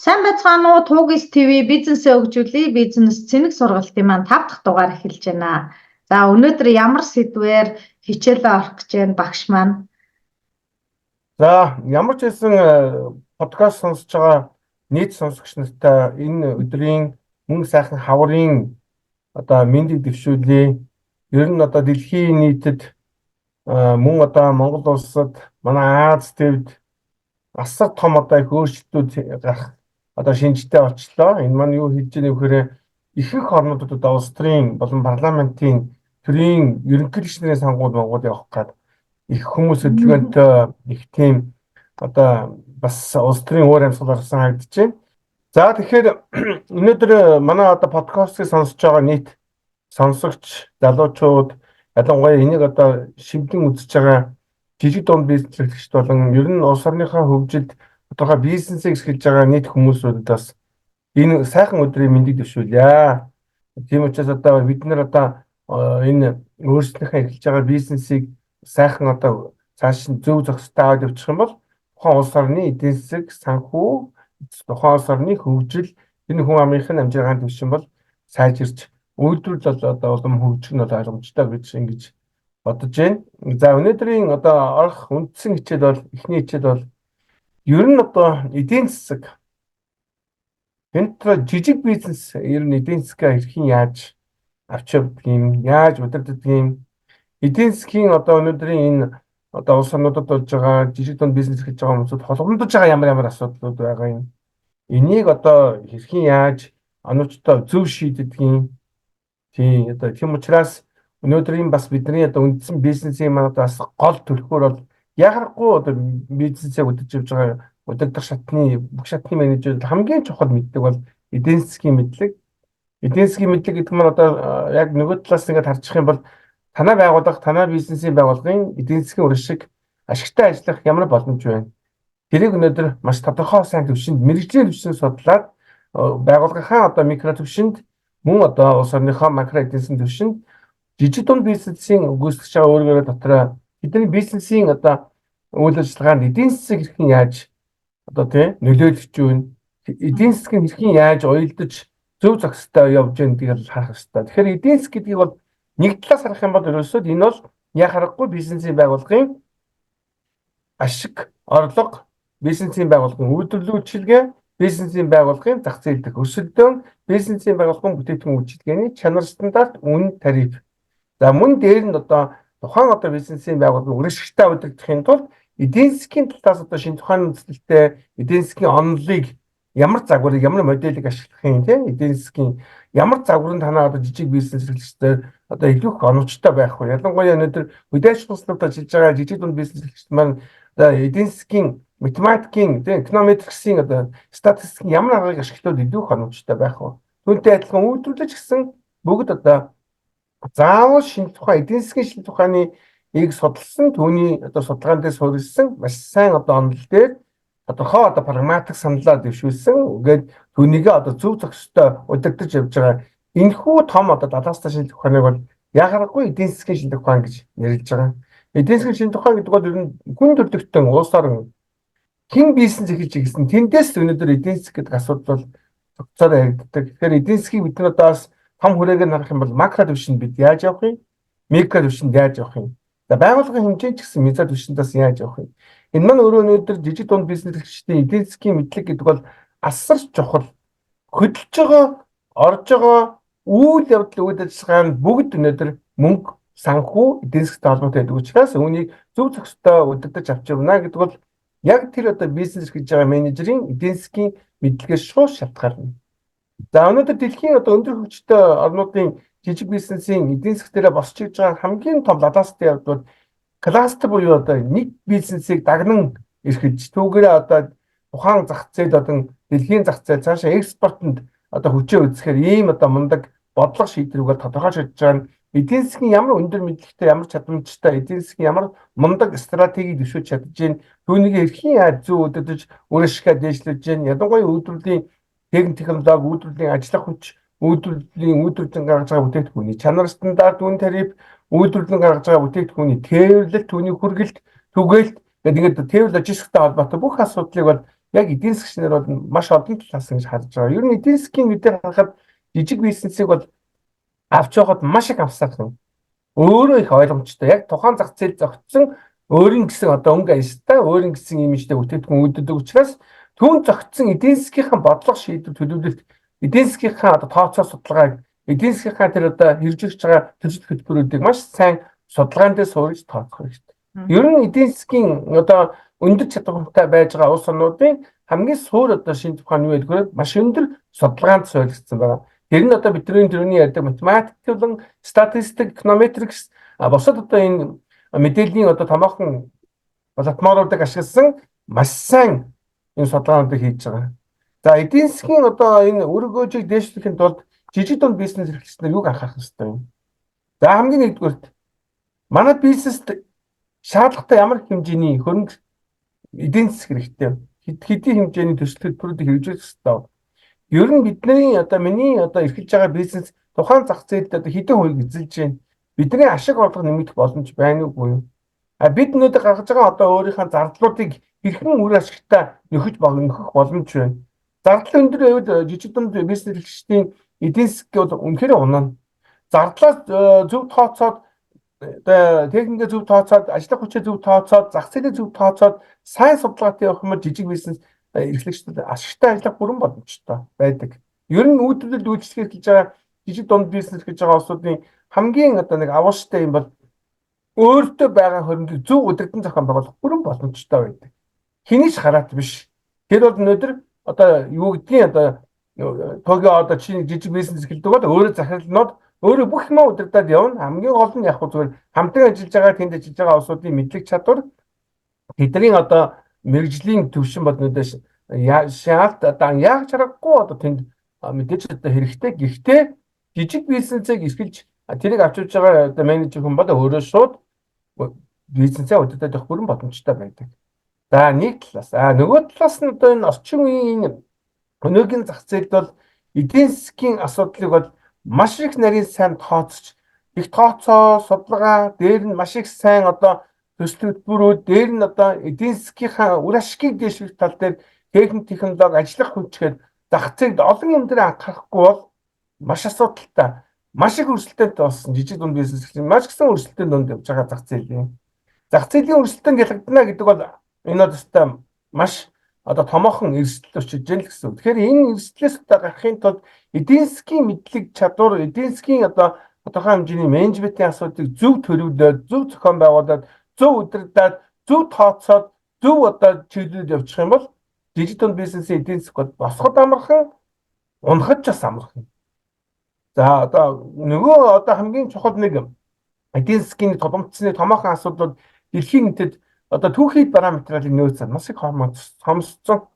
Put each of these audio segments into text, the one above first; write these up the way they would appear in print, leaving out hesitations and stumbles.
Сайн байцгаана уу? Тугис ТV бизнесээ хөгжүүлэх бизнес цэник сургалтын маань 5 дахь дугаар эхэлж байна. За өнөөдөр ямар сэдвээр хичээлээ орох гэж байна багш маань? За ямар ч хэлсэн подкаст сонсож байгаа нийт сонсогч нартай энэ өдрийн мөн сайхан хаврын мэндийг дэвшүүлье. Ер нь дэлхийн нийтэд мөн Монгол улсад манай Аз төвд асар том их өөрчлөлтүүд гарах шинжтэй очлоо. Энэ маань юу хэлж байгаа вэ гэхээр ихэнх орнуудад улс төрийн болон парламентын төрийн ерөнхийлөгч нарын сонгуульд Монгол явах гээд их хүмүүс хөдөлгөөнтэй их тийм бас улс төрийн өөр амьсгал гарсан харагдчихэв. За тэгэхээр өнөөдөр манай подкастыг сонсож байгаа нийт сонсогч залуучууд ялангуяа энийг шимтэн үзэж байгаа жижиг дунд бизнес эрхлэгчид болон ер нь улс орныхаа хөгжилд тодорхой бизнесийг эрхэлж байгаа нийт хүмүүсүүд бас энэ сайхан өдрийн мэндийг дэвшүүлье. Тийм учраас бид нэр энэ өөрсдийнхээ эрхэлж байгаа бизнесийг сайхан цааш нь зөв зохистой аваад явчих юм бол тухайн улс орны эдийн засаг, санхүү, тухайн улс орны хөгжил энэ хүн амынхын амжиргаанд түвшин бол сайжирч үйлдвэрлэл улам хөгжих нь ойлгомжтой гэж ингэж бодож байна. За өнөөдрийн орох үндсэн хичээл бол эхний хичээл бол ер нь эдийн засаг энэ жижиг бизнес ер нь эдийн засгаа хэрхэн яаж авч явдаг юм, яаж удирддаг юм. Эдийн засгийн өнөөдрийн энэ улс орнуудад болж байгаа жижиг дунд бизнес хийж байгаа хүмүүсд холбогдож байгаа ямар асуудлууд байгаа юм. Энийг хэрхэн яаж онцтой зөв шийддэг юм. Тийм учраас өнөөдрийн бас бидний үндсэн бизнесийн маань бас гол төлхөөр бол яхахгүй бизнесээ удирдах явж байгаа удирдах шатны бүх шатны менежер хамгийн чухал мэддэг бол эдийн засгийн мэдлэг. Эдийн засгийн мэдлэг гэдэг нь яг нөгөө талаас ингээд харчих юм бол танай байгууллага, танай бизнесийн байгууллагын эдийн засгийн үржиг ашигтай ажиллах ямар боломж байна. Тэрийг өнөөдөр маш тодорхой сайн төвшөнд мэрэгжлийн төвшөнд судлаад байгууллагынхаа микро төвшөнд мөн улс орныхоо макро эдийн засгийн төвшөнд жижиг дунд бизнесийн гүйцэтгэж байгаа өөрөөр дотроо бидний бизнесийн үйл ажиллагаанд эдийн засаг хэрхэн яаж нөлөөлж байна. Эдийн засаг нь хэрхэн яаж уялдаж зөв зохистой явж байгааг гэдгийг харах хэрэгтэй. Тэгэхээр эдийн засаг гэдгийг бол нэг талаас харах юм бол ерөөсөө энэ бол яхахгүй бизнесийн байгууллагын ашиг, орлого, бизнесийн байгууллагын үйлдвэрлэлийн үйлчилгээ, бизнесийн байгууллагын зах зээл дэх өсөлтөө, бизнесийн байгууллагын бүтээгдэхүүн үйлчилгээний чанар стандарт, үн, тариф. За мөн дээр нь тухайн бизнесийн байгууллагын үржигтэй удирдахын тулд эдийн засгийн талаас шинэ тухайн үндэслэлтэй эдийн засгийн онолыг ямар загварыг, ямар моделийг ашиглах юм эдийн засгийн ямар загвар нь танаа жижиг бизнес эрхлэгчдээр илүү их оновчтой байх вэ? Ялангуяа өнөөдөр хөдөө аж ахуйнуудад ажиллаж байгаа жижиг дунд бизнес эрхлэгчид маань эдийн засгийн математикийн, эконометриксийн статистикийн ямар аргыг ашиглаад илүү их оновчтой байх вэ? Түүнтэй адилхан үйлдвэрлэж гисэн бүгд заавал шинэ тухайн эдийн засгийн шинэ тухайны судалсан түүний судалгаан дээр суурилсан маш сайн онол дээр тодорхой прагматик саналаа дэвшүүлсэн. Ингээд түүнийг зөв зохистой удирдах явж байгаа энэхүү том далаастай шинэ тухайныг бол яхахгүй эдийн засгийн шинэ тухайн гэж нэрлэж байгаа. Эдийн засгийн шинэ тухайн гэдэг бол ер нь хүн төрөлхтөн улс орн хэн бизнес эхэлж гисэн тэндээс өнөөдөр эдийн засаг гэдэг асуудал бол цогцоор яригддаг. Тэгэхээр эдийн засгийг бид нар бас том хүрээгээр харах юм бол макро төвшөнд бид яаж явах юм? Микро төвшөнд яаж явах юм? За байгууллагын хэмжээнд ч гэсэн мезо төвшөндөөс яаж явах юм? Энэ маань өөрөө өнөөдөр жижиг дунд бизнес эрхлэгчдийн эдийн засгийн мэдлэг гэдэг бол асар чухал. Хөдөлж байгаа, орж байгаа үйл явдал үйл ажиллагаанд бүгд өнөөдөр мөнгө, санхүү, эдийн засгийн холбоотой байдаг учраас үүнийг зөв зохистой удирдах авч явна гэдэг бол яг тэр бизнес эрхэлж байгаа менежерийн эдийн засгийн мэдлэгээс шууд шалтгаална. За өнөөдөр дэлхийн өндөр хөгжтэй орнуудын жижиг бизнесийн эдийн засаг дээр босч иж байгаа хамгийн том далаастай явдал кластер буюу нэг бизнесийг дагнан эрхэлж түүгээрээ тухайн зах зээл дэлхийн зах зээл цаашаа экспортод хүчээ үзэхээр ийм мундаг бодлого шийдвэрүүгээр тодорхойлж байгаа нь эдийн засгийн ямар өндөр мэдлэгтэй, ямар чадамжтай, эдийн засгийн ямар мундаг стратегийг дэвшүүлж чадж байна. Түүнийг эрхийн яаж зөв удирдах өөрөөсөө дээшлэж байна. Ядангуяа үйлдвэрлэлийн техник технологи, үйлдвэрлэлийн ажиллах хүч, үйлдвэрлэлийн гаргаж байгаа бүтээгдэхүүний чанар стандарт, үн тариф, үйлдвэрлэн гаргаж байгаа бүтээгдэхүүний тээвэрлэлт, түүний хүргэлт, түгээлт гэдэг ингээд тээвэр логистиктэй холбоотой бүх асуудлыг бол яг эдийн засгчнэр бол маш олон талаас ингэж харж байгаа. Ер нь эдийн засгийн мэдээ харахад жижиг бизнесийг бол авч явахад маш их авсаар юм. Өөрөө их ойлгомжтой. Яг тухайн зах зээл зогтсон өөрийн гэсэн одоо өнгө аястай өөрийн гэсэн имижтэй бүтээгдэхүүн үүддэг учраас түүн зогтсон эдийн засгийнхаа бодлого шийдвэр төлөвлөлт эдийн засгийнхаа одоо тооцоо судалгааг эдийн засгийнхаа тэр одоо хэрэгжиж байгаа төсөл хөтөлбөрүүдийг маш сайн судалгаан дээр суурьж тооцох хэрэгтэй. Ер нь эдийн засгийн одоо өндөр чадвартай байж байгаа улс орнуудын хамгийн суур одоо шинж ухааны юу гэдгээр маш өндөр судалгаанд суурьлагдсан байгаа. Тэр нь одоо бидний төрөний ярьдаг математик болон статистик, эконометрикс босод одоо энэ мэдээллийн одоо томоохон платформуудыг ашигласан маш сайн энэ судалгаануудыг хийж байгаа. За эдийн засгийн одоо энэ үр өгөөжийг дээшлэхийн тулд жижиг дунд бизнес эрхлэгчид юуг анхаарах ёстой юм? За хамгийн нэгдүгürt манай бизнест шаардлагатай ямар хэмжээний хөрөнгө эдийн засаг хэрэгтэй хэдийн хэмжээний төсөл хөтөлбөрүүдийг хэрэгжүүлэх ёстой. Ер нь бидний одоо миний одоо эрхэлж байгаа бизнес тухайн зах зээлд одоо хэдэн хувийг эзэлж байна. Бидний ашиг орлого нэмэгдэх боломж байна уугүй юу? Бид өнөөдөр гаргаж байгаа одоо өөрийнхөө зардлуудыг хэрхэн үр ашигтай нөхөх боломж байна. Зардал өндөр байвал жижиг дунд бизнес эрхлэгчдийн эдийн засаг бол үнэхээр унана. Зардлаас зөв тооцоод техникээ зөв тооцоод ажлах хүчээ зөв тооцоод зах зээлээ зөв тооцоод сайн судалгаатай явах юм бол жижиг бизнес эрхлэгчдэд ашигтай ажиллах бүрэн боломжтой байдаг. Ер нь үйлдвэрлэлд үйлчлэг хийж байгаа жижиг дунд бизнес гэж байгаа улсуудын хамгийн одоо нэг авууштай юм бол өөртөө байгаа хөрөнгийг зөв удирдан зохион байгуулах бүрэн боломжтой байдаг. Хинийч хараат биш. Тэр бол өнөөдөр одоо юу гэдгийг одоо тогийн одоо чинь жижиг бизнес эхэлдэг бол өөрөө захирлнууд өөрөө бүх юм удирдаад явна. Хамгийн гол нь яг зүгээр хамтран ажиллаж байгаа тэнд ажиллаж байгаа улсуудын мэдлэг чадвар тэдний одоо мэрэгжлийн төвшин боднодоос шаалт одоо яг чаргагүй одоо тэнд мэдээж одоо хэрэгтэй. Гэхдээ жижиг бизнесийг эрхэлж тэрийг авч явж байгаа одоо менежер хүн бол өөрөө шууд бизнесээ удирдах явах бүрэн боломжтой байдаг. За нэг талаас нөгөө талаас нь одоо энэ орчин үеийн өнөөгийн зах зээлд бол эдийн засгийн асуудлыг бол маш их нарийн сайн тооцож их тооцоо судалгаа дээр нь маш их сайн одоо төсөл хөтөлбөрүүд дээр нь одоо эдийн засгийнхаа үр ашгийг дэвших тал дээр техник технологи ажиллах хүчээр зах зээлд олон юм дээр анхаарахгүй бол маш асуудалтай маш их өрсөлдөөнтэй болсон жижиг дунд бизнес гэж маш гисэн өрсөлдөөн донд явж байгаа зах зээл юм. Зах зээлийн өрсөлдөөн ялгагдана гэдэг бол энэ одостой маш одоо томоохон эрсдэл очиж гэн л гэсэн. Тэгэхээр энэ эрсдлээс одоо гарахын тулд эдийн засгийн мэдлэг чадвар эдийн засгийн одоо тодорхой хэмжээний менежментийн асуудыг зөв төлөвлөд зөв зохион байгуулад зөв удирдаад зөв тооцоод зөв одоо чиглэлд явчих юм бол жижиг дунд бизнесийн эдийн засаг босгод амархан унахад ч бас амархан. За одоо нөгөө одоо хамгийн чухал нэг эдийн засгийн тодомцсны томоохон асуудал дэлхийн нийтэд одоо түүхийд параметрын нөөц маш их хомсцсон.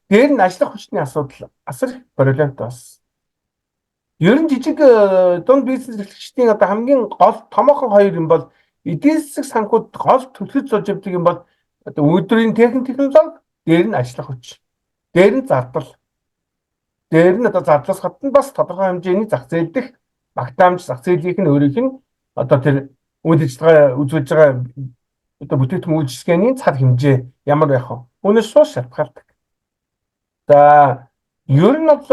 Дээр нь ажиллах хүчний асуудал асар их проблемтай болсон. Ер нь жижиг дунд бизнес эрхлэгчдийн одоо хамгийн гол томоохон хоёр юм бол эдийн засаг санхуд гол төлөвлөж сууж явдаг юм бол одоо үйлдвэрийн техник технологи, дээр нь ажиллах хүч, дээр нь зардал. Дээр нь одоо зардлаас гадна бас тодорхой хэмжээний зах зээл дэх багтаамж зах зээлийнх нь өөрийнх нь одоо тэр үйл ажиллагаа үзүүлж байгаа одоо бүтээгдэхүүн үйлчилгээний цар хэмжээ ямар байх вэ? Үүнээс шууд шалтгаалдаг. За ер нь бол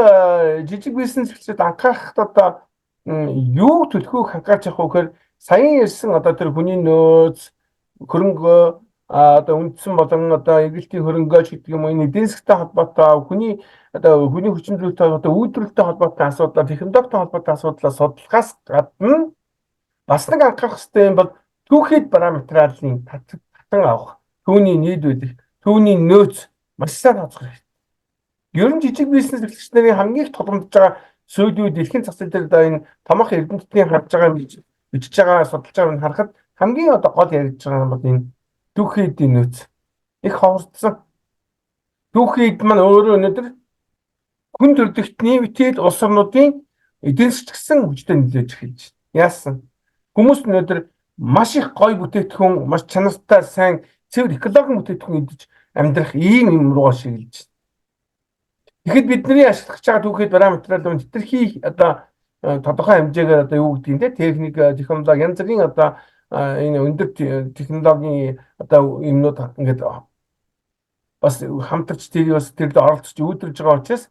жижиг бизнес эхлээд анхаарахад одоо юу төлөхөг хангаж явах вэ гэхээр саяхан ярьсан одоо тэр хүний нөөц хөрөнгө одоо үндсэн болон одоо эргэлтийн хөрөнгөж гэдэг юм уу энэ эдийн засгийн холбоотой хүний хүчин зүйлтэй одоо үйлдвэрлэлтэй холбоотой асуудал технологитой холбоотой асуудлаа судлахаас гадна бас нэг анхаарах хэрэгтэй юм бол түүхийд параметрын татан авах түүний нийт үйлдэл түүний нөөц маш сайн тооцох хэрэгтэй. Ер нь жижиг бизнес эрхлэгчдийн хамгийн их тулгамдж байгаа сүүлийн үед дэлхийн зах зээл дээр энэ томоохон эрдэмтдийн харж байгаа бичиж байгаа судалж байгааг нь харахад хамгийн одоо гол яригдж байгаа юм бол энэ түүхийдийн нөөц их ховордсон. Түүхийд маань өөрөө өнөөдөр хүн төрөлхтний мэтэд улс орнуудын эдийн засгчсан хүчтэй нөлөөж эхэлж байна. Яасан? Хүмүүс өнөөдөр маш их гоё бүтээгдэхүүн, маш чанартай сайн цэвэр экологийн бүтээгдэхүүн идэж амьдрах ийм юм руу шиглэж байна. Тэгэхэд бидний ашиглаж байгаа түүхийд параметрын хэтэрхий одоо тодорхой хэмжээгээр одоо юу гэдгийг те техник, технологи янз бүрийн одоо энэ өндөр технологийн одоо юмнууд ингээд бас хамтарч тэр бас тэрлээ оролцож үүдэрж байгаа учраас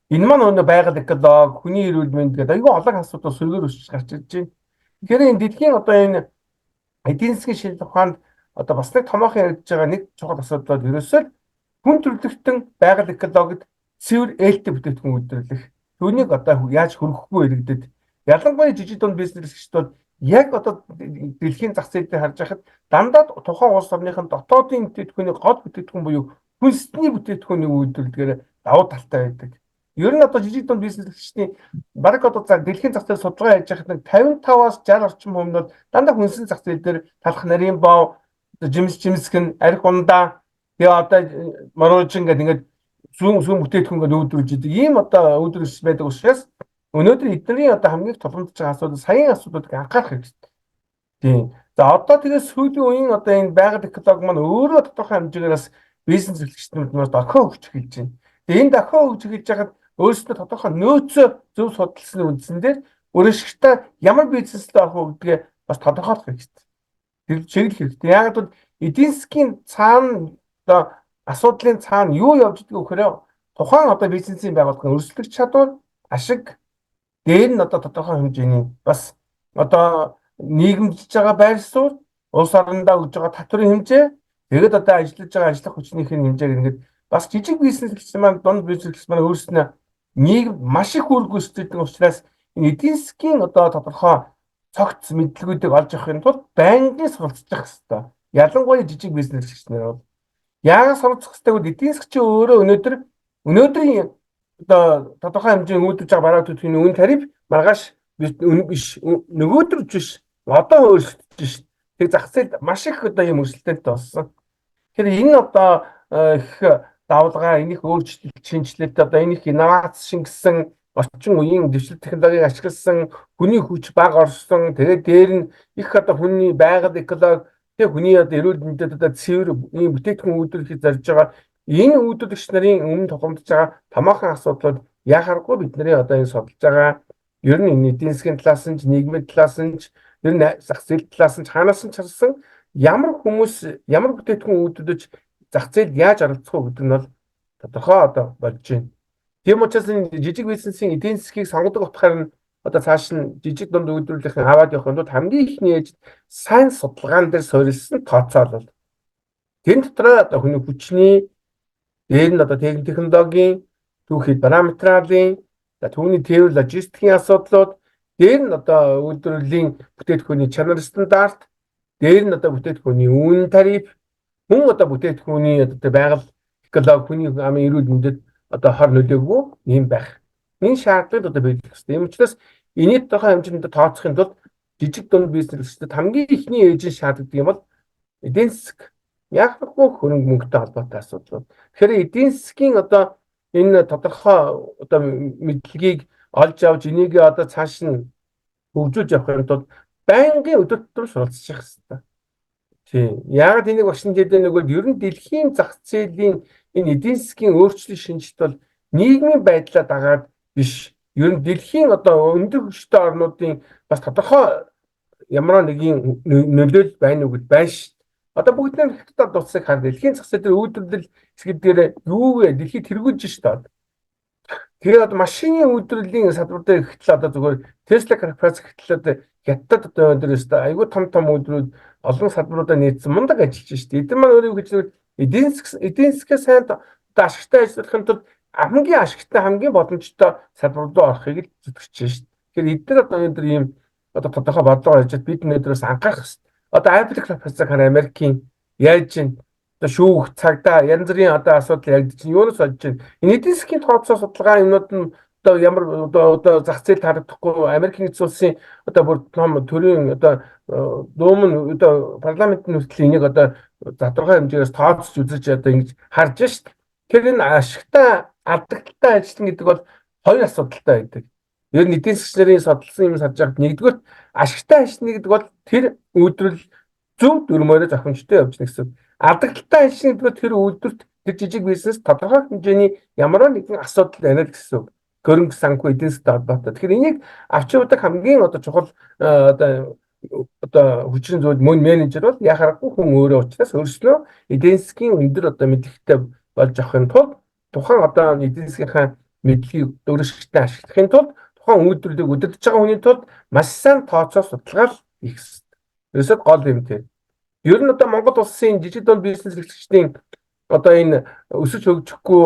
энэ маань өнөө байгаль эколог, хүний эрүүл мэнд гэдэг аюул олон асуудал сөргөөр өсч гарч ирж байна. Тэгэхээр энэ дэлхийн одоо энэ эдийн засгийн шинжилгээ ухаанд одоо бас нэг томоохон яригдж байгаа нэг чухал асуудал бол ерөөсөө хүн төрөлхтөн байгаль экологид цэвэр ээлтэй бүтээгдэхүүн үйлдвэрлэх. Түүнийг одоо яаж хөрөхгүй иргэдэд ялангуяа жижиг дунд бизнес эрхлэгчид бол яг одоо дэлхийн зах зээл дээр харж байхад дандаа тухайн улс орныхын дотоодын бүтээгдэхүүний гол бүтээгдэхүүн буюу хүнсний бүтээгдэхүүнийг үйлдвэрлэхээр давуу талтай байдаг. Ер нь одоо жижиг дунд бизнес эрхлэгчдийн бараг одоо дэлхийн зах зээл судалгаа хийж байхад 55-аас 60 орчим хувь нь дандаа хүнсний зах зээл дээр талах нарийн бов, жимсгэн, арх ундаа тэгээ одоо маруучин гэдэг ингээд зүүн бүтээгдэхүүн гэдэг үүдүүлж идэг. Ийм одоо үүдүүлж байдаг учраас өнөөдөр эдний одоо хамгийн тулгамдж байгаа асуудал саяын асуудлыг анхаарах хэрэгтэй. Тийм. За одоо тэгээ сүүлийн үеийн одоо энэ байгаль эколог маань өөрөө тодорхой хэмжээгээр бас бизнес эрхлэгчдүүд дохио өгч эхэлж байна. Тэгээ энэ дохио өгч эхэлж байхад өөрсдөө тодорхой нөөцөө зөв судалсны үндсэндээр өөрөшгтөө ямар бизнеслээ авах вэ гэдгээ бас тодорхойлох хэрэгтэй. Тэр чиглэл хэрэгтэй. Яг бол эдийн засгийн цаана одоо асуудлын цаана юу явж идэх вэ гэхээр тухайн одоо бизнесийн байгууллагын өрсөлдөх чадвар, ашиг дээр нь одоо тодорхой хэмжээний бас одоо нийгэмдэж байгаа байр суурь, улс орондоо өгж байгаа татврын хэмжээ, тэгээд одоо ажиллаж байгаа ажиллах хүчнийх нь хэмжээг ингээд бас жижиг бизнес эрхлэгч маань дунд бизнес эрхлэгч маань өөрснөө нийгэм маш их үр гүйцэтгэдэг учраас энэ эдийн засгийн одоо тодорхой цогц мэдлэгүүдийг олж авахын тулд байнгын суралцах хэрэгтэй. Ялангуяа жижиг бизнес эрхлэгчнэр бол яагаад суралцах хэрэгтэй вэ? Эдийн засгч өөрөө өнөөдрийн одоо тодорхой хэмжээний үүдэж байгаа бараа төлөвийн үн тариф маргааш биш нөгөөдөр биш одоо өөрчлөгдөж шít. Тэг зах зээл маш их одоо юм өрсөлдөөнтэй болсон. Тэгэхээр энэ одоо их давлгаа, энийх өөрчлөлт, шинжилэлт одоо энийх инновац шингэсэн, орчин үеийн дэвшил технологиг ашигласан, хүний хүч бага орсон. Тэгээд дээр нь их одоо хүний байгаль эколог, тэг хүний одоо эрүүл мэндэд одоо цэвэр ийм бүтээгдэхүүн үйлдвэрлэхэд зорж байгаа энэ үйлдвэрлэгч нарын өмнө тохиомдож байгаа томоохон асуудлууд яхахгүй бидний одоо энэ судалж байгаа ер нь энэ эдийн засгийн талаас нь нийгмийн талаас нь ер нь зах зээл талаас нь хаанаас нь чарсан ямар хүмүүс ямар бүтээгдэхүүн үйлдвэрлэж зах зээл яаж оролцох вэ гэдэг нь бол тодорхой одоо болж байна. Тийм учраас энэ жижиг бизнесийн эдийн засгийг сонгодог утгаар нь одоо цааш нь жижиг дунд үйлдвэрлэлийн аваад явахын тулд хамгийн ихний ээж сайн судалгаан дээр суурилсан тооцоолол. Тэн дотроо одоо хүний хүчний дээр нь одоо технологийн түүхий параметрын түүний тээвэр логистикийн асуудлууд дээр нь одоо үйлдвэрлэлийн бүтээгдэхүүний чанар стандарт дээр нь одоо бүтээгдэхүүний үн тариф хүн одоо бүтээгдэхүүний одоо байгаль эколог хүний амын эрүүл мэндэд одоо хор нөлөөгүй юм байх. Энэ шаардлагууд одоо биелэх хэрэгтэй. Ийм учраас энийг тодорхой хэмжээнд тооцохын тулд жижиг дунд бизнесчдэд хамгийн ихний ээжийн шаардлагадаг юм бол эдийн засаг яахгүй хөрөнгө мөнгөтэй холбоотой асуудал. Тэгэхээр эдийн засгийн одоо энэ тодорхой одоо мэдлэгийг олж авч энийг одоо цааш нь хөгжүүлж явахын тулд байнгын өдөр тутам суралцах хэрэгтэй. Тийм. Яг энийг багш нь хэлдэг нэг бол ер нь дэлхийн зах зээлийн энэ эдийн засгийн өөрчлөлт шинжилт бол нийгмийн байдлаа дагаад биш. Ер нь дэлхийн одоо өндөр хүчтэй орнуудын бас тодорхой ямар нэгэн нөлөөлөл байна уу гэд байна шүү. Одоо бүгд нэг хятад улсыг хар дэлхийн зах зээл дээр үйлдвэрлэл хэсэг дээр юу вэ? Дэлхийд тэргүүлж шүү дээ. Тэгээд одоо машины үйлдвэрлэлийн салбар дээр ихтэл одоо зүгээр Tesla корпорац ихтэл хятад одоо өндөр өстой айгүй том үйлдвэрүүд олон салбаруудаар нийцсэн мундаг ажиллаж шүү дээ. Эдгээр маань өөрөө гэж эдийн засгийн сайн одоо ашигтай ажиллахын тулд хамгийн ашигтай хамгийн боломжтой салбар руу орохыг л зүтгэж шүү дээ. Тэгэхээр эдгээр одоо өндөр ийм одоо тодорхой бодлого хийж бид өнөөдрөөс анхаарах хэрэгтэй. Одоо Apple корпорацыг хараа Америкийн яаж чинь одоо шүүх цагдаа янз бүрийн одоо асуудал яригдж байна. Юунаас болж байна? Энэ эдийн засгийн тооцоо судалгаа юмнууд нь одоо ямар одоо зах зээл харагдахгүй Америкийн эзэн улсын одоо бүр том төрийн одоо дуум нь одоо парламентын хүртэл энийг одоо тодорхой хэмжээс тооцож үзэж одоо ингэж харж шít. Тэгэхээр энэ ашигтай алдагдaltaй ажиллана гэдэг бол хоёр асуудалтай байдаг. Ер нь эдийн засгийн судалсан юм сарж байгаад нэгдүгээр ашигтай ажиллана гэдэг бол тэр үйлдвэрлэл зөв дүрмээрээ зохимжтой явж байна гэсэн. Алдагдaltaй ажиллана гэдэг бол тэр үйлдвэрт тэр жижиг бизнес тодорхой хэмжээний ямар нэгэн асуудал байна л гэсэн. Хөрөнгө санхүү эдийн засгийн холбоотой. Тэгэхээр энийг авчин удаг хамгийн одоо чухал одоо хүчин зүйл мөн менежер бол яхахгүй хүн өөрөө учраас өөрснөө эдийн засгийн өндөр одоо мэдлэгтэй болж авахын тулд тухайн одоо эдийн засгийнхаа мэдлэгийг дөрвөлжтэй ашиглахын тулд тухайн үйлдвэрлэлийг удирдах байгаа хүний тулд маш сайн тооцоо судалгаа хийх хэрэгтэй. Ерөөсөө гол юм тийм. Ер нь одоо Монгол улсын жижиг дунд бизнес эрхлэгчдийн одоо энэ өсөж хөгжихгүй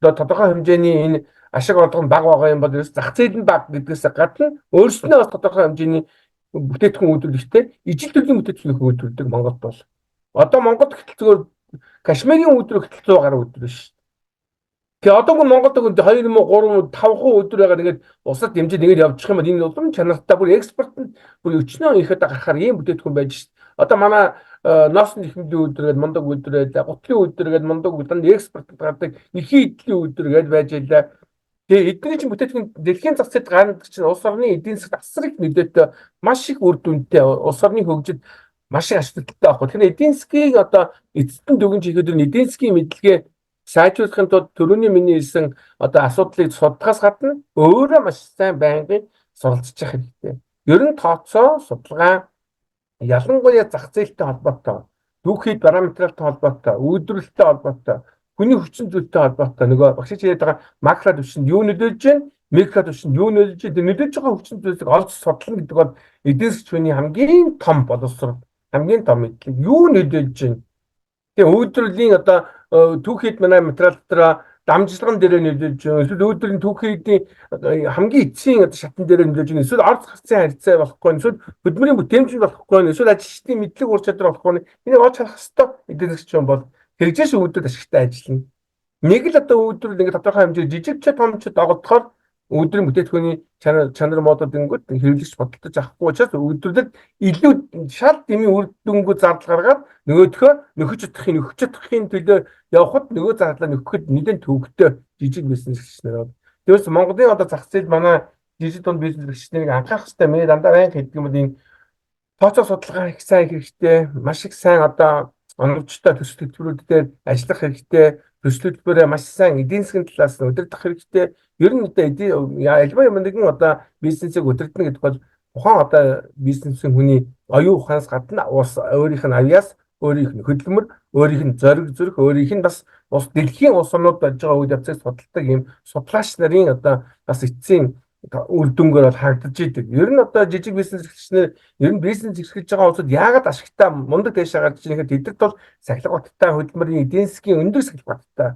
одоо тодорхой хэмжээний энэ ашиг орлого нь бага байгаа юм бол ерөөс зах зээл нь бага гэдгээс гадна өөрсдөө бас тодорхой хэмжээний бүтээтгүн үйлдвэрлэхдээ ижил төрлийн бүтээтгүн үйлдвэрлэдэг Монголд бол. Одоо Монголд гэтэл зөвхөн Кашмирын үйлдвэр гэтэл 100 гаруй үйлдвэр шүү. Тэгээ одоо Монголд 2 юм уу 3 5 өдөр байгаа нэгээд улсад дэмжиж нэгээд явчих юм бол энэ улам чанартай бүр экспортод бүр өчнөө их одоо гарахаар ийм бүтээтгүн байж шүү. Одоо манай ноосны ихмэлийн үйлдвэр гэдэг мундаг үйлдвэр байлаа. Гутлын үйлдвэр гэдэг мундаг үйлдвэр экспортод гардаг нэхий эдлийн үйлдвэр гэдээ байж байлаа. Тэгээ эдний чинь бүтээтгүн дэлхийн зах зээлд гардаг чинь улс орны эдийн засгт асар их нөлөөтэй маш их үр дүнтэй улс орны хөгжид маш их ашигтай байхгүй. Тэгэхээр эдийн засгийг одоо эцэстэн дүгнж ихэд эдийн засгийн мэдлэгээ сайжруулахын тулд түрүүний миний хэлсэн одоо асуудлыг судлахаас гадна өөрөө маш сайн байнгын суралцж явах хэрэгтэй. Ер нь тооцоо судалгаа ялангуяа зах зээлтэй холбоотой, түүхийд параметртай холбоотой, үйлдвэрлэлтэй холбоотой, хүний хүчин зүйлтэй холбоотой нөгөө багшич яриад байгаа макро түвшинд юу нөлөөлж байна, микро түвшинд юу нөлөөлж байна, нөлөөлж байгаа хүчин зүйлсийг олж судлах гэдэг бол эдийн засгийн хүний хамгийн том боловсрол, хамгийн том мэдлэг юу нөлөөлж байна. Тэгээ үйлдвэрлэлийн одоо түүхийд манай материал дотор дамжлагын дээр нөлөөлж байна. Эсвэл үйлдвэрлэлийн түүхийдийн хамгийн эцсийн одоо шатн дээр нөлөөлж байна. Эсвэл орц гарцын харьцаа болохгүй, эсвэл хөдөлмөрийн бүтээмжил болохгүй, эсвэл ажилчдын мэдлэг ур чадвар болохгүй. Энийг олж харах хэрэгтэй эдийн засгийн бол хэрэгжээш үүдүүд ашигтай ажиллана. Нэг л одоо үйлдвэрлэл ингээд тодорхой хэмжээ жижиг ч том ч догдохоор үйлдвэрийн бүтээтгүүний чанар модод ингэнгүүт хэрэглэгч бодолдож авахгүй учраас үйлдвэрлэлд илүү шал дэмий үр дүнгүй зардал гаргаад нөгөөдхөө нөхөж чадахын төлөө явхад нөгөө зардлаа нөхөхөд нэлээд төвөгтэй жижиг бизнес эрхлэгчнэр. Тэгээс Монголын одоо зах зээл манай жижиг дунд бизнес эрхлэгчнийг анхаарах хэрэгтэй. Миний дандаа байнг хэлдэг юм бол энэ тооцоо судалгаа их сайн хэрэгтэй, маш их сайн одоо оновчтой төсөл хөтөлбөрүүдээр ажиллах хэрэгтэй. Төсөл хөтөлбөрөө маш сайн эдийн засгийн талаас нь удирдах хэрэгтэй. Ер нь одоо альва юм нэгэн одоо бизнесийг удирдах гэдэг бол тухайн одоо бизнесийн хүний оюун ухаанаас гадна ус өөрийнх нь авьяас, өөрийнх нь хөдөлмөр, өөрийнх нь зориг зүрх, өөрийнх нь бас ус дэлхийн улс орнууд байж байгаа үйл явцыг судалдаг юм судлаач нарын одоо бас эцсийн үр дүнгээр бол харагдаж идэг. Ер нь одоо жижиг бизнес эрхлэгчнэр ер нь бизнес эрхэлж байгаа улсад яагаад ашигтай мундаг дэше гарч ийнэ гэхэд тэдэрт бол сахилга баттай хөдөлмөрийн эдийн засгийн өндөр сахилга баттай.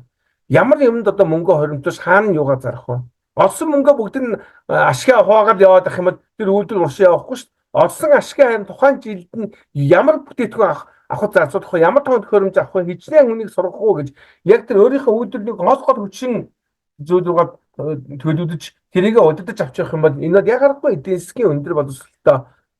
Ямар юмд одоо мөнгө хоримтож хаана юугаар зарах вэ? Олсон мөнгө бүгд нь ашгаа хуваагаад яваад ах юм бол тэр үйлдвэр уршаа явахгүй шүү дээ. Олсон ашгаа харин тухайн жилд нь ямар бүтээтгүн авах зарцуулах вэ? Ямар тоон төхөөрөмж авах вэ? Хичнээн хүнийг сургах уу гэж яг тэр өөрийнхөө үйлдвэрлэлийг гол хүчин зүйлүүгээр төлөвлөж тэрийг удирдах авч явах юм бол энэ бол яг аргагүй эдийн засгийн өндөр боловсролтой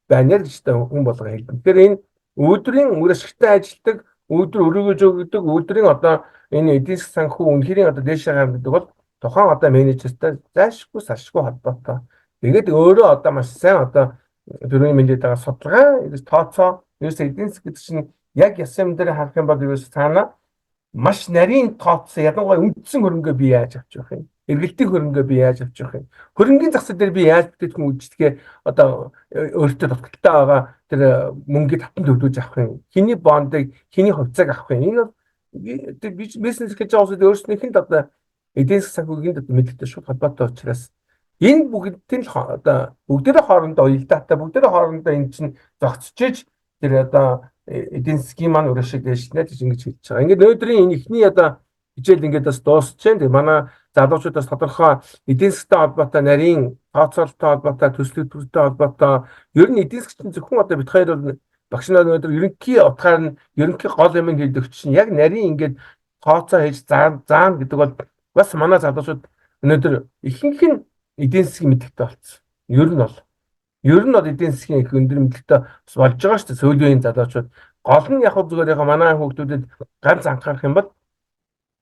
байна л гэж хүн болго хэлдэг. Тэгэхээр энэ үйлдвэрийн үр ашигтай ажилтдаг, үйлдвэр өргөж өгдөг, үйлдвэрийн одоо энэ эдийн засгийн санхүү үнэхэрийн одоо дээшээ гарна гэдэг бол тухайн одоо менежертэй зайлшгүй салшгүй холбоотой. Тэгээд өөрөө одоо маш сайн одоо дөрвийн мэдээд байгаа судалгаа, тооцоо, ерөөсөө эдийн засаг гэдэг чинь яг ясам дээр харах юм бол ерөөсөө цаана маш нарийн тооцоо ялангуяа үндсэн хөрөнгөө би яаж авч явах юм? Эргэлтийн хөрөнгөө би яаж авч явах юм? Хөрөнгөний зах зээл дээр би яаж бүтээтгүн үйлчлэгээ одоо өөртөө дутагдaltaй байгаа тэр мөнгөийг татан төлөвлөж авах юм? Хиний бондыг, хиний хувьцааг авах юм? Энэ бол бизнес гэж байгаа улсууд өөрснийх нь одоо эдийн засгийн санхүүгийн мэдлэгтэй шууд холбоотой учраас энэ бүгдийн одоо бүгдээрээ хоорондоо уялдаатай, бүгдээрээ хоорондоо энэ чинь зогцож тэр одоо эдийн засгийн маань урагшиг дэвшнэ гэж ингэж хэлж байгаа. Ингээд өнөөдрийн энэ ихний одоо хичээл ингээд бас дуусч जैन. Тэгээ манай залуучуудаас тодорхой эдийн засгийн холбоотой нарийн тооцоололтой холбоотой төсөл хөтөлбөртэй холбоотой ер нь эдийн засгийн зөвхөн одоо бид хоёр бол багш нар өнөөдөр ерөнхий утгаар нь ерөнхий гол юм хэлдэг чинь яг нарийн ингээд тооцоо хийж заан гэдэг бол бас манай залуучууд өнөөдөр ихэнх нь эдийн засгийн мэдлэгтэй болсон. Ер нь бол эдийн засгийн их өндөр мэдлэгтэй болж байгаа шүү дээ. Сүүлийн үеийн залуучууд гол нь яг зүгээр яг манай хүүхдүүдэд ганц анхаарах юм бол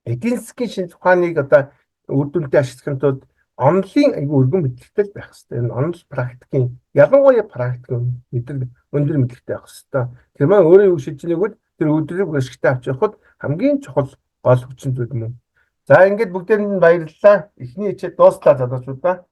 эдийн засгийн шинж ухааныг одоо үр дүнтэй ашиглахын тулд онлын айгүй өргөн мэдлэгтэй байх хэрэгтэй. Энэ онл практикийн ялангуяа практикийн мэдлэг өндөр мэдлэгтэй байх хэрэгтэй. Тэр маань өөрөө юу шийдэж байгааг бол тэр үйлдвэрийг ашигтай авч явахад хамгийн чухал гол хүчин зүйл юм. За ингээд бүгдээрэнд нь баярлалаа. Эхний хичээл дууслаа залуучуудаа.